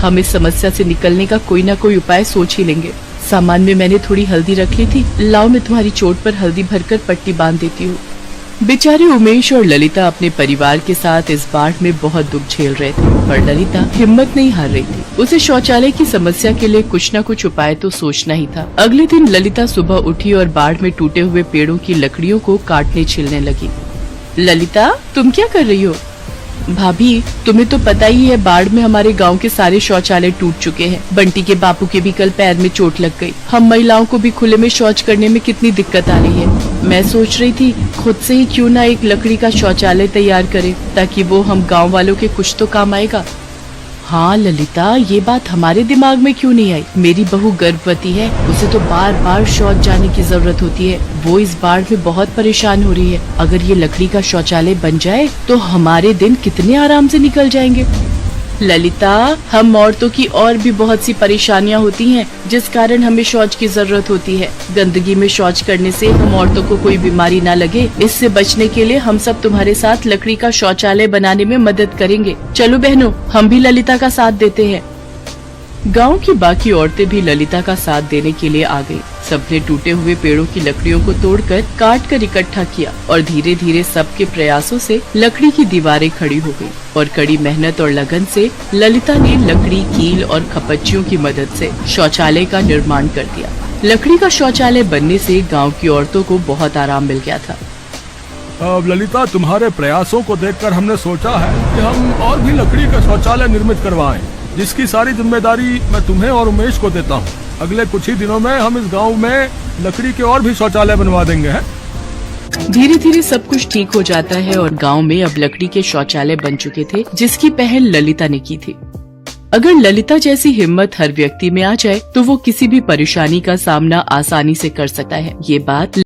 हम इस समस्या से निकलने का कोई न कोई उपाय सोच ही लेंगे। सामान में मैंने थोड़ी हल्दी रख ली थी, लाओ मैं तुम्हारी चोट पर हल्दी भरकर पट्टी बांध देती हूँ। बेचारे उमेश और ललिता अपने परिवार के साथ इस बाढ़ में बहुत दुख झेल रहे थे, पर ललिता हिम्मत नहीं हार रही थी। उसे शौचालय की समस्या के लिए कुछ न कुछ उपाय तो सोचना ही था। अगले दिन ललिता सुबह उठी और बाढ़ में टूटे हुए पेड़ों की लकड़ियों को काटने छिलने लगी। ललिता, तुम क्या कर रही हो? भाभी, तुम्हें तो पता ही है बाढ़ में हमारे गांव के सारे शौचालय टूट चुके हैं। बंटी के बापू के भी कल पैर में चोट लग गई। हम महिलाओं को भी खुले में शौच करने में कितनी दिक्कत आ रही है। मैं सोच रही थी खुद से ही क्यों ना एक लकड़ी का शौचालय तैयार करें, ताकि वो हम गाँव वालों के कुछ तो काम आएगा। हाँ ललिता, ये बात हमारे दिमाग में क्यों नहीं आई? मेरी बहू गर्भवती है, उसे तो बार बार शौच जाने की जरूरत होती है। वो इस बाढ़ में बहुत परेशान हो रही है। अगर ये लकड़ी का शौचालय बन जाए तो हमारे दिन कितने आराम से निकल जाएंगे। ललिता, हम औरतों की और भी बहुत सी परेशानियां होती हैं, जिस कारण हमें शौच की जरूरत होती है। गंदगी में शौच करने से हम औरतों को कोई बीमारी ना लगे, इससे बचने के लिए हम सब तुम्हारे साथ लकड़ी का शौचालय बनाने में मदद करेंगे। चलो बहनों, हम भी ललिता का साथ देते हैं। गांव की बाकी औरतें भी ललिता का साथ देने के लिए आ गयी। सबने टूटे हुए पेड़ों की लकड़ियों को तोड़कर काट कर इकट्ठा किया और धीरे धीरे सबके प्रयासों से लकड़ी की दीवारें खड़ी हो गयी। और कड़ी मेहनत और लगन से ललिता ने लकड़ी, कील और खपच्चियों की मदद से शौचालय का निर्माण कर दिया। लकड़ी का शौचालय बनने से गाँव की औरतों को बहुत आराम मिल गया था। अब ललिता, तुम्हारे प्रयासों को देखकर हमने सोचा है कि हम और भी लकड़ी का शौचालय निर्मित करवाएं, जिसकी सारी जिम्मेदारी मैं तुम्हें और उमेश को देता हूँ। अगले कुछ ही दिनों में हम इस गांव में लकड़ी के और भी शौचालय बनवा देंगे हैं। धीरे धीरे सब कुछ ठीक हो जाता है और गांव में अब लकड़ी के शौचालय बन चुके थे, जिसकी पहल ललिता ने की थी। अगर ललिता जैसी हिम्मत हर व्यक्ति में आ जाए तो वो किसी भी परेशानी का सामना आसानी से कर सकता है। ये बात